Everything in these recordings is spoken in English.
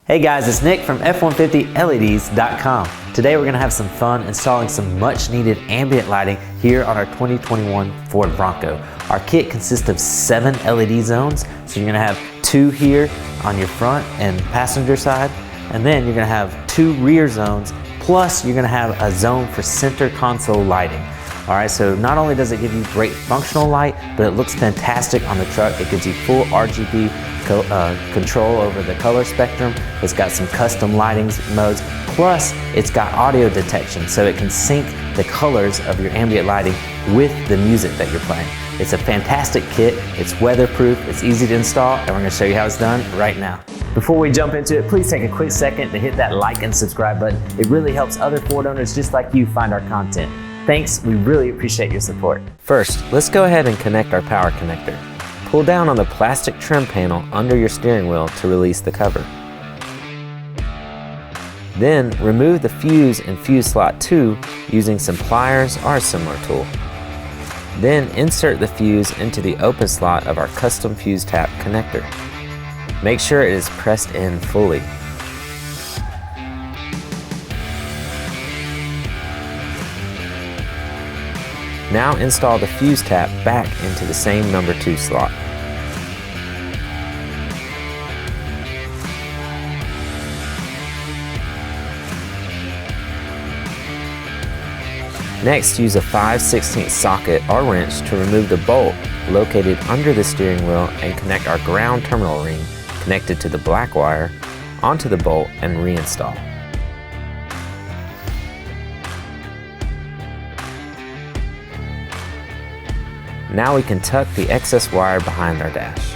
Hey guys, it's Nick from F150LEDs.com. Today we're going to have some fun installing some much needed ambient lighting here on our 2021 Ford Bronco. Our kit consists of 7 LED zones, so you're going to have 2 here on your front and passenger side, and then you're going to have 2 rear zones, plus you're going to have a zone for center console lighting. Alright, so not only does it give you great functional light, but it looks fantastic on the truck. It gives you full RGB control over the color spectrum. It's got some custom lighting modes, plus it's got audio detection, so it can sync the colors of your ambient lighting with the music that you're playing. It's a fantastic kit, it's weatherproof, it's easy to install, and we're going to show you how it's done right now. Before we jump into it, please take a quick second to hit that like and subscribe button. It really helps other Ford owners just like you find our content. Thanks, we really appreciate your support. First, let's go ahead and connect our power connector. Pull down on the plastic trim panel under your steering wheel to release the cover. Then, remove the fuse in fuse slot 2 using some pliers or a similar tool. Then, insert the fuse into the open slot of our custom fuse tap connector. Make sure it is pressed in fully. Now install the fuse tap back into the same number 2 slot. Next, use a 5/16 socket or wrench to remove the bolt located under the steering wheel and connect our ground terminal ring connected to the black wire onto the bolt and reinstall. Now we can tuck the excess wire behind our dash.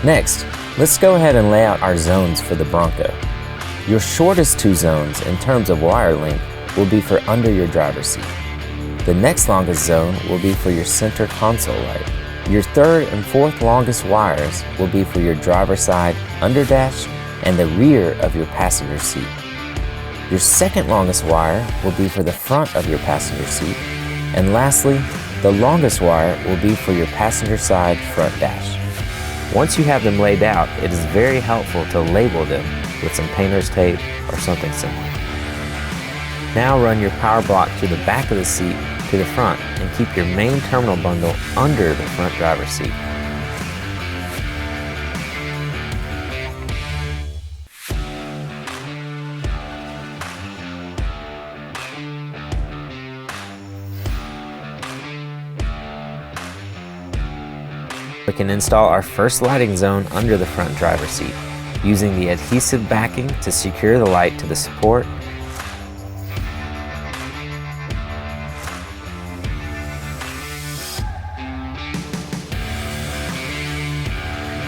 Next, let's go ahead and lay out our zones for the Bronco. Your shortest 2 zones in terms of wire length will be for under your driver's seat. The next longest zone will be for your center console light. Your 3rd and 4th longest wires will be for your driver's side under dash and the rear of your passenger seat. Your 2nd longest wire will be for the front of your passenger seat. And lastly, the longest wire will be for your passenger side front dash. Once you have them laid out, it is very helpful to label them with some painter's tape or something similar. Now run your power block to the back of the seat to the front and keep your main terminal bundle under the front driver's seat. We can install our first lighting zone under the front driver's seat, using the adhesive backing to secure the light to the support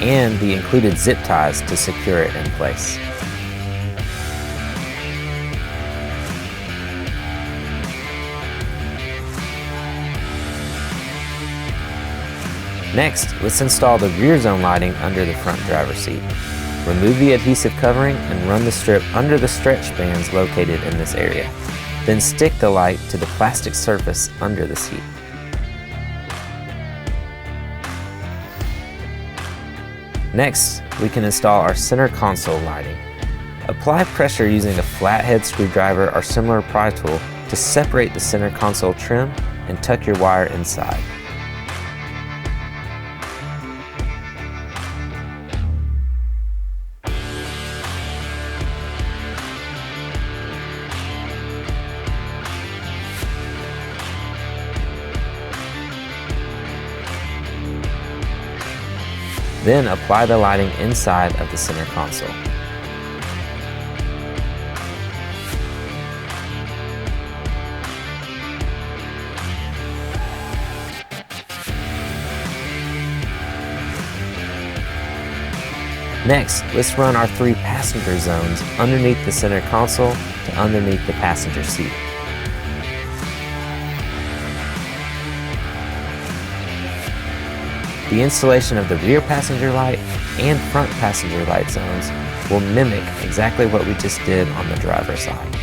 and the included zip ties to secure it in place. Next, let's install the rear zone lighting under the front driver's seat. Remove the adhesive covering and run the strip under the stretch bands located in this area. Then stick the light to the plastic surface under the seat. Next, we can install our center console lighting. Apply pressure using a flathead screwdriver or similar pry tool to separate the center console trim and tuck your wire inside. Then apply the lighting inside of the center console. Next, let's run our 3 passenger zones underneath the center console to underneath the passenger seat. The installation of the rear passenger light and front passenger light zones will mimic exactly what we just did on the driver's side.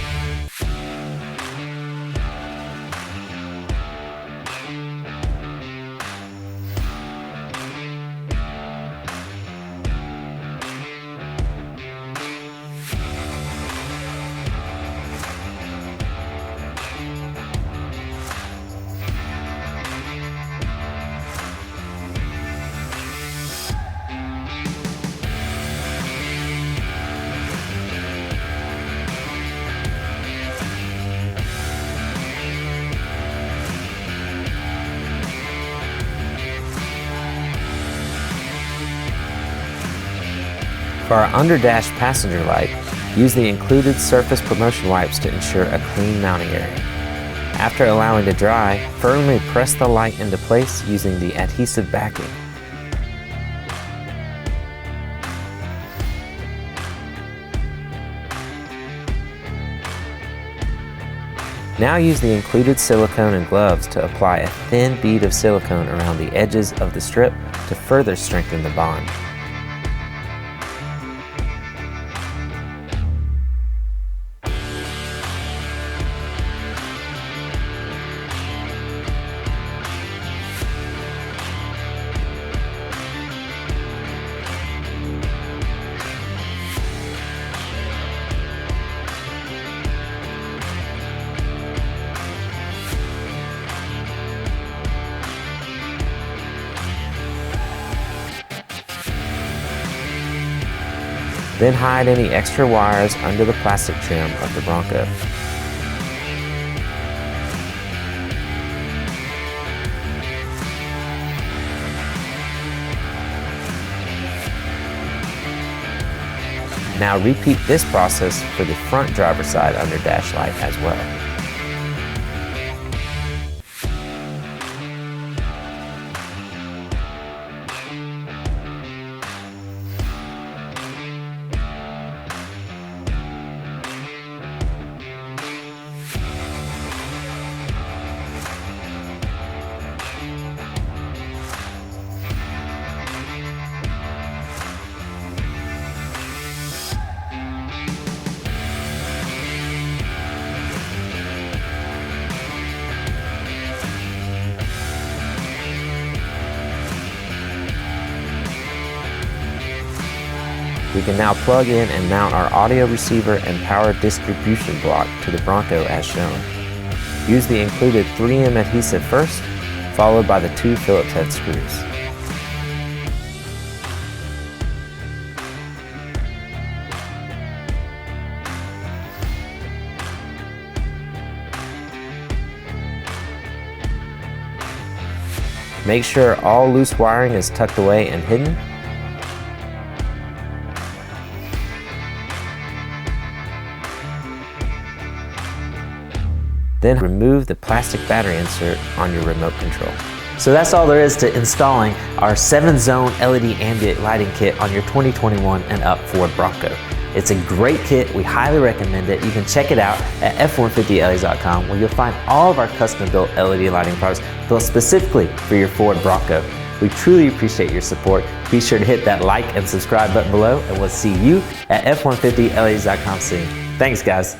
For our under-dash passenger light, use the included surface promotion wipes to ensure a clean mounting area. After allowing to dry, firmly press the light into place using the adhesive backing. Now use the included silicone and gloves to apply a thin bead of silicone around the edges of the strip to further strengthen the bond. Then hide any extra wires under the plastic trim of the Bronco. Now repeat this process for the front driver's side under dash light as well. We can now plug in and mount our audio receiver and power distribution block to the Bronco as shown. Use the included 3M adhesive first, followed by the 2 Phillips head screws. Make sure all loose wiring is tucked away and hidden. Then remove the plastic battery insert on your remote control. So that's all there is to installing our 7-zone LED ambient lighting kit on your 2021 and up Ford Bronco. It's a great kit. We highly recommend it. You can check it out at f150leds.com where you'll find all of our custom-built LED lighting products built specifically for your Ford Bronco. We truly appreciate your support. Be sure to hit that like and subscribe button below, and we'll see you at f150leds.com soon. Thanks, guys.